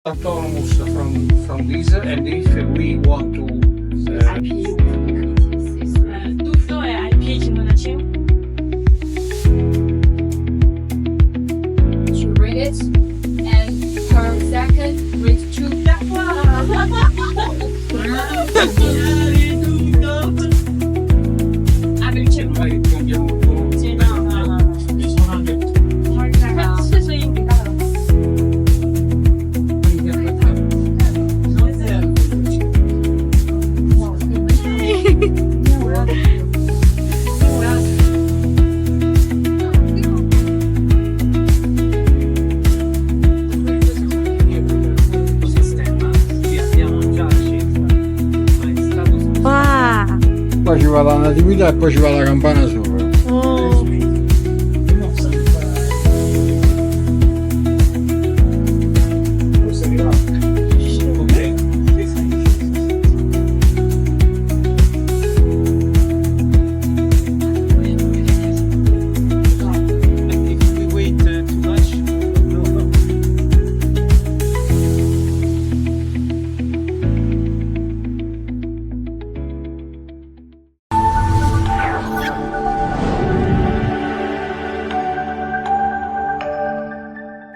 autonomous from this, and if we want to Tutto è ai piedi non c'è. to read it, and per second read 2. noi abbiamo Sì, no. sono anche Stesso indicato. Sistema che abbiamo già scelto, ma è stato Wow. Poi ci va la natività e poi ci va la campana sopra.